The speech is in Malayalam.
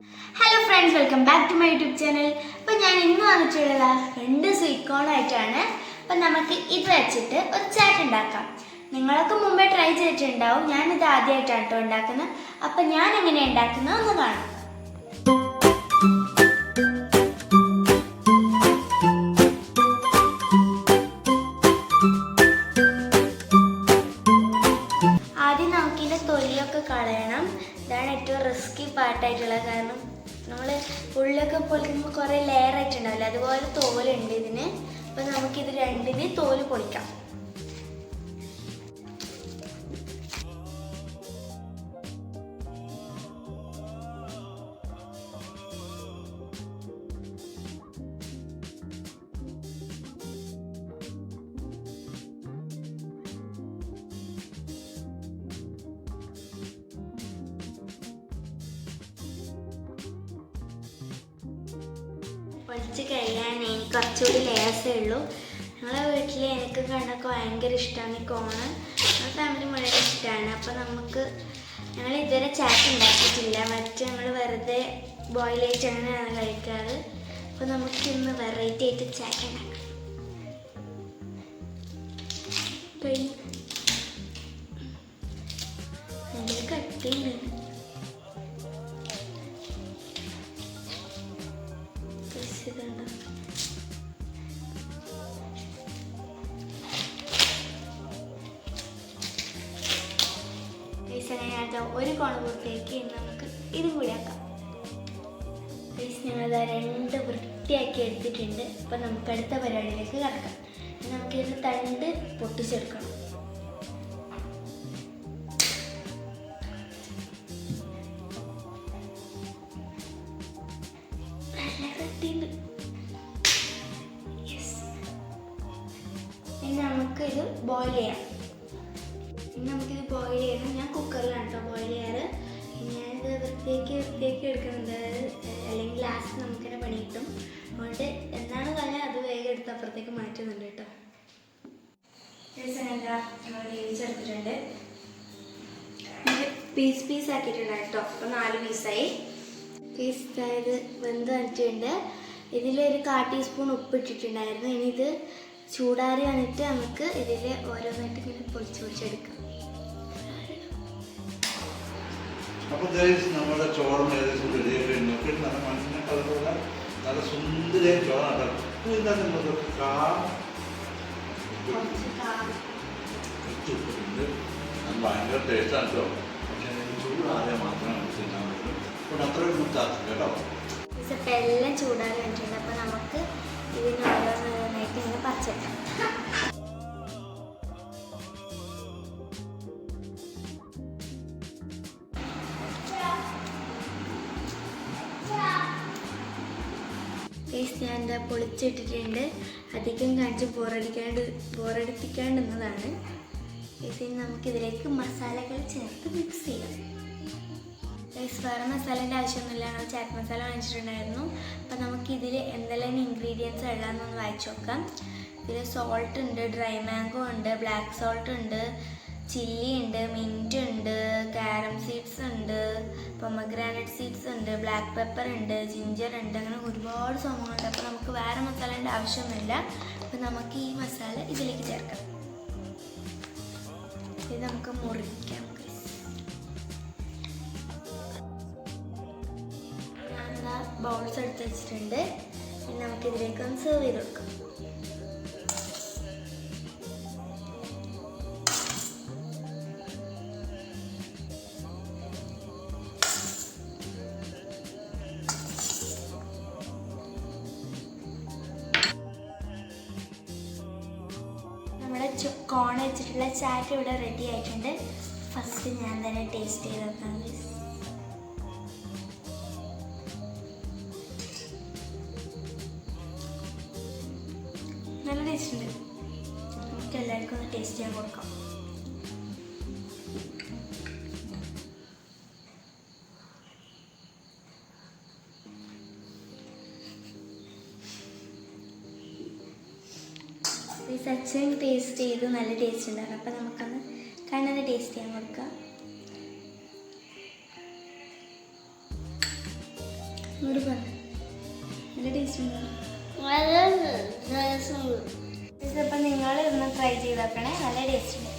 Hello friends, welcome back to my YouTube channel. അപ്പോൾ ഞാൻ ഇന്ന് വന്നിട്ടുള്ള രണ്ട് സ്വീറ്റ് കോൺ ആയിട്ടാണ്. അപ്പോൾ നമുക്ക് ഇത് വെച്ചിട്ട് ഒരു ചാറ്റ് ഉണ്ടാക്കാം. നിങ്ങളൊക്കെ മുമ്പേ ട്രൈ ചെയ്തിട്ടുണ്ടാവും. ഞാൻ ഇത് ആദ്യമായിട്ടാണ് കേട്ടോ ഉണ്ടാക്കുന്നത്. അപ്പോൾ ഞാൻ എങ്ങനെ ഉണ്ടാക്കുന്നത് ഒന്ന് കാണാം. ആദ്യം നമുക്കിതിൻ്റെ തൊലിയൊക്കെ കളയണം. ഇതാണ് ഏറ്റവും റിസ്കി പാർട്ടായിട്ടുള്ളത്. കാരണം നമ്മൾ ഉള്ളിലൊക്കെ പൊളിക്കുമ്പോൾ കുറേ ലെയർ ആയിട്ടുണ്ടാവില്ല, അതുപോലെ തോലുണ്ട് ഇതിന്. അപ്പോൾ നമുക്കിത് രണ്ടിന് തോല് പൊളിക്കാം. പൊളിച്ച് കഴിയാൻ എനിക്ക് കുറച്ചുകൂടി ലേസേ ഉള്ളൂ. ഞങ്ങളെ വീട്ടിൽ എനിക്ക് കണ്ണൊക്കെ ഭയങ്കര ഇഷ്ടമാണ് ഈ കോണ്. ഞങ്ങളുടെ ഫാമിലി മുഴുവൻ ഇഷ്ടമാണ്. അപ്പോൾ ഞങ്ങൾ ഇതുവരെ ചാറ്റ് ഉണ്ടാക്കിയിട്ടില്ല. മറ്റേ ഞങ്ങൾ വെറുതെ ബോയിൽ ആയിട്ട് അങ്ങനെയാണ് കഴിക്കാറ്. അപ്പോൾ നമുക്കിന്ന് വെറൈറ്റി ആയിട്ട് ചാറ്റ് ഉണ്ടാക്കാം. അതിൽ കട്ടിയുണ്ട്. ഒരു കോണ പൂർത്തിയാക്കി നമുക്ക് ഇതും കൂടി ആക്കാം. ഞങ്ങൾ രണ്ട് വൃത്തിയാക്കി എടുത്തിട്ടുണ്ട്. അപ്പം നമുക്ക് അടുത്ത പരിപാടിയിലേക്ക് കിടക്കാം. നമുക്കിത് തണ്ട് പൊട്ടിച്ചെടുക്കണം. നല്ല കട്ടിയുണ്ട്. ഇനി നമുക്കിത് ബോയിൽ ചെയ്യാം. നമുക്കിത് ബോയിൽ ചെയ്യണം. ഞാൻ കുക്കറിലാണ് കേട്ടോ ബോയിൽ ചെയ്യാറ്. ഞാനിത് വൃത്തിയാക്കി എടുക്കുന്നുണ്ട്, അല്ലെങ്കിൽ ലാസ്റ്റ് നമുക്കിനെ പണി കിട്ടും. അതുകൊണ്ട് എന്താണ് കാര്യം അത് വേഗം എടുത്ത് അപ്പുറത്തേക്ക് മാറ്റുന്നുണ്ട് കേട്ടോ. ഞങ്ങൾ വേവിച്ചെടുത്തിട്ടുണ്ട്. പീസ് ആക്കിയിട്ടുണ്ട് കേട്ടോ. അപ്പോൾ 4 പീസായി. പീസ് ഇത് വെന്ത് വന്നിട്ടുണ്ട്. ഇതിലൊരു 1/4 ടീസ്പൂൺ ഉപ്പ് ഇട്ടിട്ടുണ്ടായിരുന്നു. ഇനി ഇത് ചൂടാറി വന്നിട്ട് നമുക്ക് ഇതിൽ ഓരോന്നായിട്ട് ഇങ്ങനെ പൊളിച്ചെടുക്കാം. അപ്പോൾ നമ്മുടെ ചോളം ഏകദേശം റെഡിയായിട്ട് നോക്കി നല്ല മഞ്ഞ കളറുള്ള നല്ല സുന്ദരമായ ചോളാണ്. ഇതിനകത്ത് നമുക്ക് ഉപ്പിട്ടുണ്ട്. അത് ഭയങ്കര ടേസ്റ്റാണ് കേട്ടോ. പക്ഷേ ചൂടാതെ മാത്രമേ തിന്നാൻ പറ്റുള്ളൂ. അപ്പോൾ അത്രയും കൂട്ടാക്കും കേട്ടോ. ഇപ്പം എല്ലാം ചൂടാറി വന്നിട്ടുണ്ട്. അപ്പോൾ നമുക്ക് ഇതിന് ഓരോന്നായിട്ട് ഇങ്ങനെ പറിച്ചെടുക്കാം. ഞാൻ എന്താ പൊളിച്ചിട്ടിട്ടുണ്ട്. അധികം കാണിച്ച് ബോറടിപ്പിക്കാണ്ടുന്നതാണ്. ഇനി നമുക്കിതിലേക്ക് മസാലകൾ ചേർത്ത് മിക്സ് ചെയ്യാം. വേറെ മസാലേൻ്റെ ആവശ്യമൊന്നുമില്ല. ഞങ്ങൾ ചാറ്റ് മസാല വാങ്ങിച്ചിട്ടുണ്ടായിരുന്നു. അപ്പോൾ നമുക്കിതിൽ എന്തെല്ലാം ഇൻഗ്രീഡിയൻസ് ഉള്ളതെന്നൊന്ന് വായിച്ചു നോക്കാം. ഇതിൽ സോൾട്ട് ഉണ്ട്, ഡ്രൈ മാംഗോ ഉണ്ട്, ബ്ലാക്ക് സോൾട്ട് ഉണ്ട്, ചില്ലി ഉണ്ട്, മിൻറ്റ് ഉണ്ട്, കാരം സീഡ്സ് ഉണ്ട്, പൊമഗ്രാനറ്റ് സീഡ്സ് ഉണ്ട്, ബ്ലാക്ക് പെപ്പർ ഉണ്ട്, ജിഞ്ചർ ഉണ്ട്, അങ്ങനെ ഒരുപാട് സംഭവങ്ങളുണ്ട്. അപ്പോൾ നമുക്ക് വേറെ മസാലേൻ്റെ ആവശ്യമൊന്നുമില്ല. അപ്പോൾ നമുക്ക് ഈ മസാല ഇതിലേക്ക് ചേർക്കാം. ഇത് നമുക്ക് മുറിക്കാം. ഞാൻ ബൗൾസ് എടുത്ത് വെച്ചിട്ടുണ്ട്. ഇനി നമുക്കിതിലേക്ക് ഒന്ന് സെർവ് ചെയ്ത് കൊടുക്കാം. നമ്മുടെ കോൺ വെച്ചിട്ടുള്ള ചാറ്റ് ഇവിടെ റെഡി ആയിട്ടുണ്ട്. ഫസ്റ്റ് ഞാൻ തന്നെ ടേസ്റ്റ് ചെയ്ത് നോക്കാം. നല്ല ടേസ്റ്റ് ഉണ്ട്. നമുക്ക് എല്ലാവർക്കും ഒന്ന് ടേസ്റ്റ് ചെയ്യാൻ കൊടുക്കാം. സച്ചിൻ ടേസ്റ്റ് ചെയ്ത് നല്ല ടേസ്റ്റ് ഉണ്ടായിരുന്നു. അപ്പോൾ നമുക്കൊന്ന് കണ്ണത് ടേസ്റ്റ് ചെയ്യാൻ കൊടുക്കാം. ഇവിടെ പറ നല്ല ടേസ്റ്റ് ഉണ്ട്. ഇതിപ്പോൾ നിങ്ങൾ ഇതൊന്ന് ട്രൈ ചെയ്ത് നോക്കണേ, നല്ല ടേസ്റ്റ് ഉണ്ട്.